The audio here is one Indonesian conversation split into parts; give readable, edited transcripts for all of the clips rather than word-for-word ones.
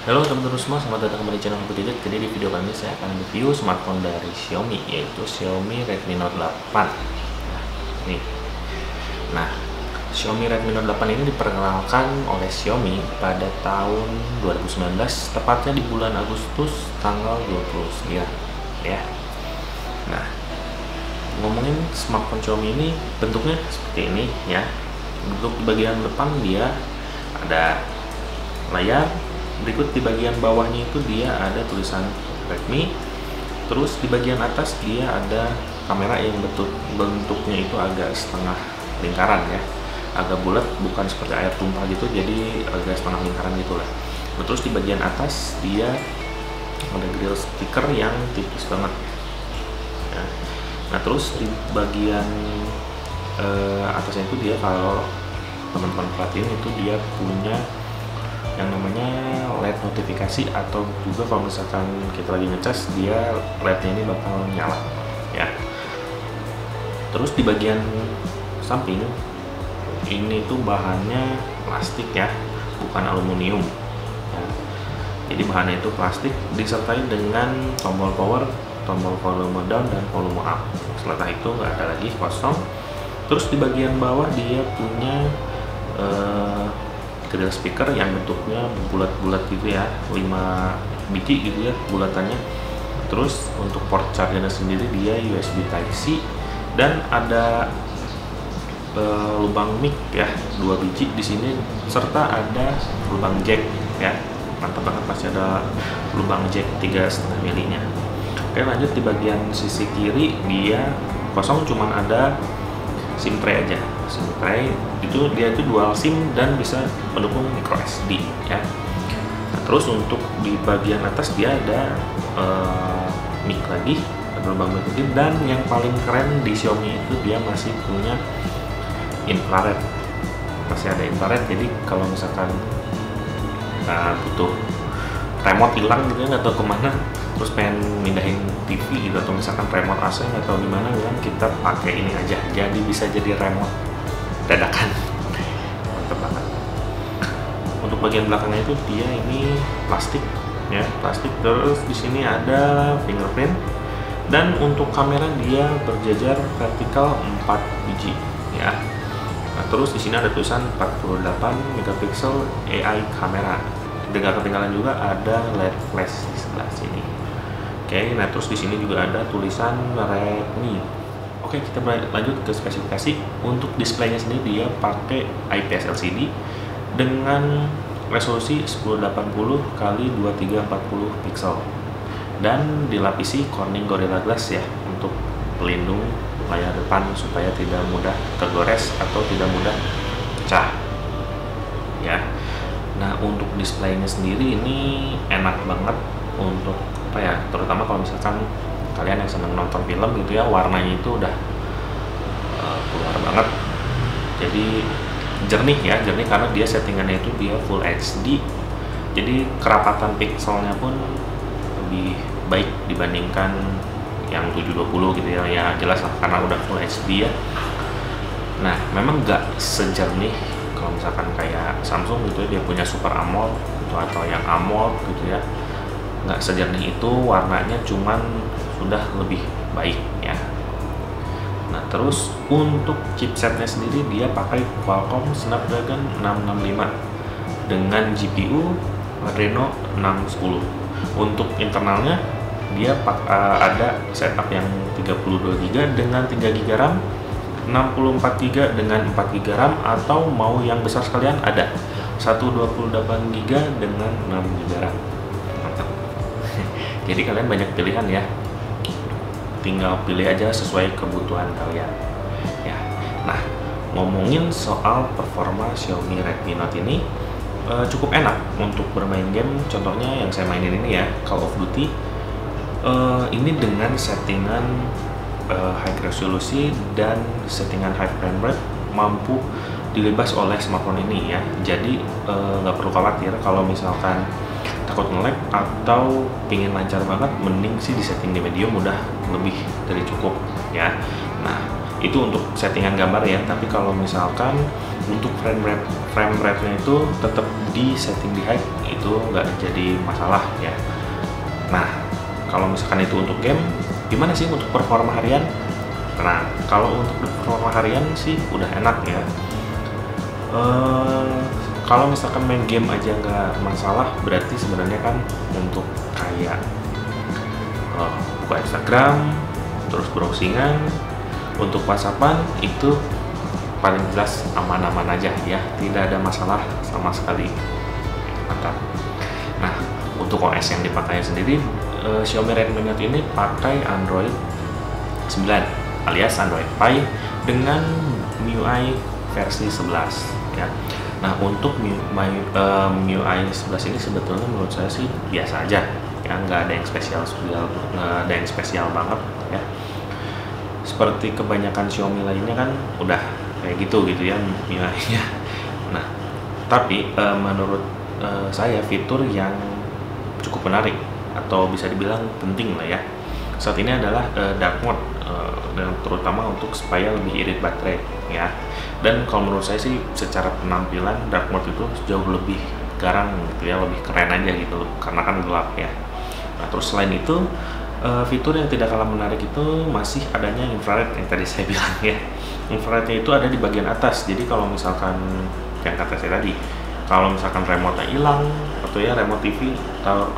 Halo teman-teman semua, selamat datang kembali di channel aku Didit. Jadi di video kali ini saya akan review smartphone dari Xiaomi, yaitu Xiaomi Redmi Note 8. Nih. Nah, Xiaomi Redmi Note 8 ini diperkenalkan oleh Xiaomi pada tahun 2019, tepatnya di bulan Agustus tanggal 29, ya. Nah, ngomongin smartphone Xiaomi ini bentuknya seperti ini, ya. Bentuk di bagian depan dia ada layar. Berikut di bagian bawahnya itu dia ada tulisan Redmi. Terus di bagian atas dia ada kamera yang bentuknya itu agak setengah lingkaran, ya, agak bulat, bukan seperti air tumpah gitu, jadi agak setengah lingkaran gitulah. Terus di bagian atas dia ada grill speaker yang tipis banget, ya. Nah, terus di bagian atasnya itu dia, kalau teman-teman perhatiin itu dia punya yang namanya LED notifikasi, atau juga kalau misalkan kita lagi ngecas dia LED-nya ini bakal nyala, ya. Terus di bagian samping ini tuh bahannya plastik, ya, bukan aluminium, ya. Jadi bahannya itu plastik disertai dengan tombol power, tombol volume down dan volume up. Setelah itu nggak ada lagi, kosong. Terus di bagian bawah dia punya grill speaker yang bentuknya bulat-bulat gitu, ya, 5 biji gitu ya bulatannya. Terus untuk port chargernya sendiri dia USB Type-C, dan ada lubang mic, ya, 2 biji di sini, serta ada lubang jack, ya. Mantap banget, pasti ada lubang jack 3,5 milinya. Oke, lanjut di bagian sisi kiri dia kosong, cuman ada SIM tray aja. SIM tray itu dia itu dual SIM dan bisa mendukung micro SD, ya. Nah, terus untuk di bagian atas dia ada mic lagi, ada lubang mic lagi, dan yang paling keren di Xiaomi itu dia masih punya infrared. Masih ada infrared, jadi kalau misalkan butuh remote hilang gitu, nggak tahu kemana, terus pengen mindahin TV gitu, atau misalkan remote AC nggak tahu gimana, kan kita pakai ini aja, jadi bisa jadi remote dadakan. Mantap banget. Untuk bagian belakangnya itu dia ini plastik, ya, plastik. Terus di sini ada fingerprint, dan untuk kamera dia berjajar vertikal 4 biji, ya. Nah, terus di sini ada tulisan 48 megapiksel AI kamera. Dengan ketinggalan juga ada LED flash di sebelah sini. Oke, nah terus di sini juga ada tulisan Redmi. Oke, kita lanjut ke spesifikasi. Untuk displaynya sendiri dia pakai IPS LCD dengan resolusi 1080 x 2340 pixel, dan dilapisi Corning Gorilla Glass, ya, untuk pelindung layar depan supaya tidak mudah tergores atau tidak mudah pecah, ya. Nah, untuk displaynya sendiri ini enak banget untuk apa ya, terutama kalau misalkan kalian yang senang nonton film gitu, ya, warnanya itu udah keluar banget, jadi jernih, ya, jernih karena dia settingannya itu dia Full HD, jadi kerapatan pixelnya pun lebih baik dibandingkan yang 720 gitu, ya, ya jelas lah karena udah Full HD, ya. Nah, memang nggak sejernih kalau misalkan kayak Samsung gitu, dia punya Super AMOLED gitu, atau yang AMOLED gitu, ya, nggak sejernih itu warnanya, cuman sudah lebih baik, ya. Nah, terus untuk chipsetnya sendiri dia pakai Qualcomm Snapdragon 665 dengan GPU Adreno 610. Untuk internalnya dia ada setup yang 32GB dengan 3GB RAM, 64GB dengan 4GB RAM, atau mau yang besar sekalian ada 128GB dengan 6GB RAM. Mantap. Jadi kalian banyak pilihan, ya, tinggal pilih aja sesuai kebutuhan kalian, ya. Nah, ngomongin soal performa Xiaomi Redmi Note ini cukup enak untuk bermain game. Contohnya yang saya mainin ini, ya, Call of Duty. Ini dengan settingan high resolusi dan settingan high frame rate mampu dilibas oleh smartphone ini, ya. Jadi nggak perlu khawatir kalau misalkan takut nge-lag atau pingin lancar banget, mending sih di setting di medium udah lebih dari cukup, ya. Nah, itu untuk settingan gambar, ya, tapi kalau misalkan untuk frame rate-nya itu tetap di setting di high, itu itu nggak jadi masalah ya. Nah, kalau misalkan itu untuk game, gimana sih untuk performa harian? Nah, kalau untuk performa harian sih udah enak ya. Kalau misalkan main game aja nggak masalah, berarti sebenarnya kan untuk kayak buka Instagram, terus browsingan, untuk WhatsAppan itu paling jelas aman-aman aja ya, tidak ada masalah sama sekali. Mantap. Nah, untuk OS yang dipakai sendiri, Xiaomi Redmi Note ini pakai Android 9 alias Android Pie dengan MIUI versi 11 ya. Nah, untuk MIUI 11 ini sebetulnya menurut saya sih biasa aja ya, nggak ada yang spesial banget ya. Seperti kebanyakan Xiaomi lainnya kan udah kayak gitu ya MIUI-nya. Nah, tapi menurut saya fitur yang cukup menarik atau bisa dibilang penting lah ya saat ini adalah dark mode, dan terutama untuk supaya lebih irit baterai ya. Dan kalau menurut saya sih secara penampilan dark mode itu jauh lebih garang gitu ya, lebih keren aja gitu karena kan gelap ya. Nah, terus selain itu fitur yang tidak kalah menarik itu masih adanya infrared yang tadi saya bilang ya. Infrarednya itu ada di bagian atas, jadi kalau misalkan yang kata saya tadi, kalau misalkan remote-nya hilang atau ya remote TV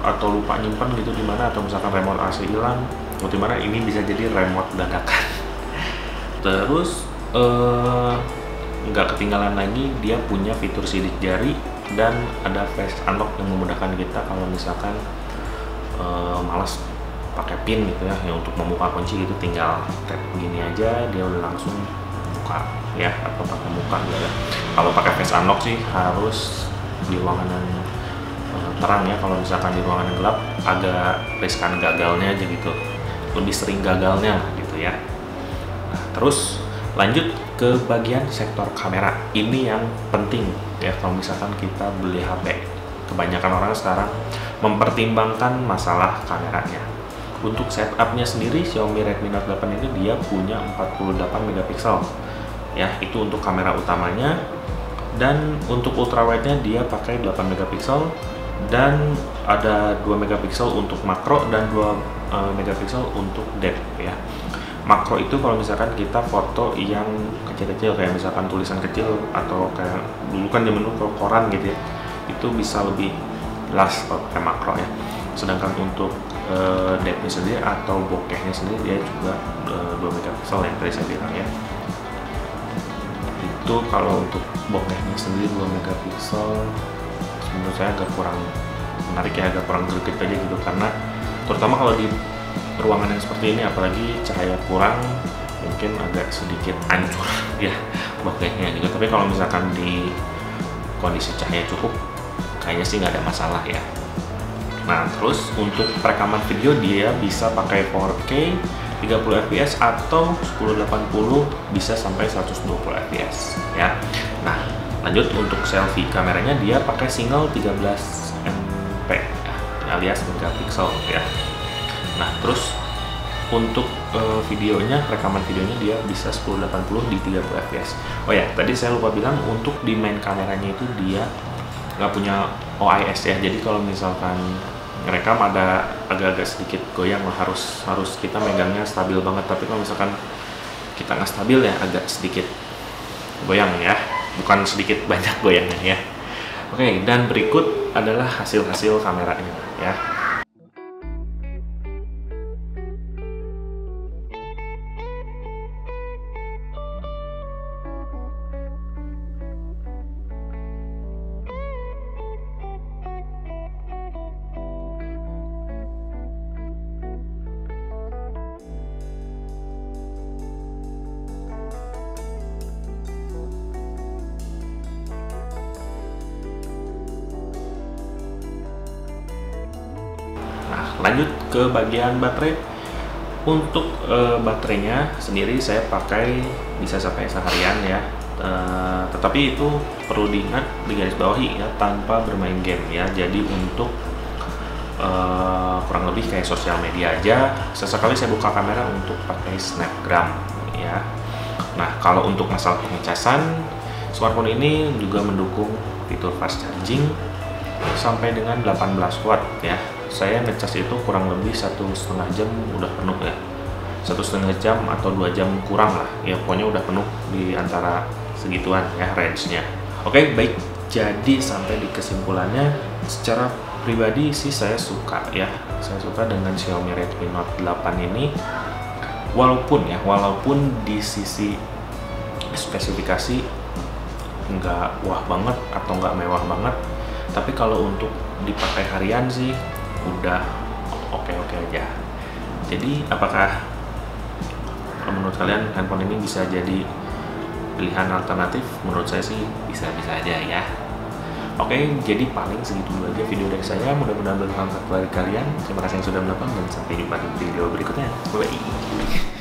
atau lupa nyimpen gitu di mana, atau misalkan remote AC hilang atau di mana, ini bisa jadi remote dadakan. Terus nggak ketinggalan lagi, dia punya fitur sidik jari dan ada face unlock yang memudahkan kita kalau misalkan malas pakai pin gitu ya, yang untuk membuka kunci gitu tinggal tap begini aja dia udah langsung buka ya, atau pakai muka gitu ya. Kalau pakai face unlock sih harus di ruangan yang terang ya, kalau misalkan di ruangan yang gelap agak riskan gagalnya aja gitu, lebih sering gagalnya lah gitu ya. Nah, terus lanjut ke bagian sektor kamera, ini yang penting ya kalau misalkan kita beli HP. Kebanyakan orang sekarang mempertimbangkan masalah kameranya. Untuk setupnya sendiri, Xiaomi Redmi Note 8 ini dia punya 48 megapiksel ya, itu untuk kamera utamanya. Dan untuk ultrawide-nya dia pakai 8 megapiksel dan ada 2 megapiksel untuk makro dan 2 megapiksel untuk depth ya. Makro itu kalau misalkan kita foto yang kecil-kecil kayak misalkan tulisan kecil atau kayak dulu kan zaman dulu koran gitu ya, itu bisa lebih jelas kalau pakai makro ya. Sedangkan untuk depth-nya sendiri atau bokehnya sendiri dia juga 2 megapiksel yang tadi saya bilang ya. Itu kalau untuk bokehnya sendiri 2 megapiksel menurut saya agak kurang menarik ya, agak kurang greget aja gitu, karena terutama kalau di ruangan yang seperti ini apalagi cahaya kurang mungkin agak sedikit hancur ya bokehnya gitu. Tapi kalau misalkan di kondisi cahaya cukup kayaknya sih nggak ada masalah ya. Nah, terus untuk perekaman video dia bisa pakai 4K 30 fps atau 1080 bisa sampai 120 fps ya. Nah, lanjut untuk selfie kameranya dia pakai single 13 MP alias megapiksel ya. Nah, terus untuk videonya, rekaman videonya dia bisa 1080 di 30 fps. Oh ya, tadi saya lupa bilang untuk di main kameranya itu dia nggak punya OIS ya. Jadi kalau misalkan ngerekam ada agak-agak sedikit goyang lah, harus kita megangnya stabil banget. Tapi kalau misalkan kita nggak stabil ya agak sedikit goyang ya, bukan sedikit banyak goyangnya ya. Oke, dan berikut adalah hasil-hasil kameranya ya. Lanjut ke bagian baterai. Untuk baterainya sendiri saya pakai bisa sampai seharian ya, tetapi itu perlu diingat, digaris bawahi ya, tanpa bermain game ya. Jadi untuk kurang lebih kayak sosial media aja, sesekali saya buka kamera untuk pakai snapgram ya. Nah, kalau untuk masalah pengecasan, smartphone ini juga mendukung fitur fast charging sampai dengan 18 watt ya. Saya ngecas itu kurang lebih 1,5 jam udah penuh ya, 1,5 jam atau 2 jam kurang lah ya, pokoknya udah penuh di antara segituan ya range-nya. Oke, baik, jadi sampai di kesimpulannya, secara pribadi sih saya suka ya, saya suka dengan Xiaomi Redmi Note 8 ini, walaupun di sisi spesifikasi nggak wah banget atau nggak mewah banget, tapi kalau untuk dipakai harian sih udah oke-oke aja. Jadi apakah menurut kalian handphone ini bisa jadi pilihan alternatif? Menurut saya sih bisa-bisa aja ya. Oke, jadi paling segitu dulu aja video dari saya, mudah-mudahan bermanfaat bagi kalian. Terima kasih yang sudah menonton dan sampai jumpa di video berikutnya. Bye-bye.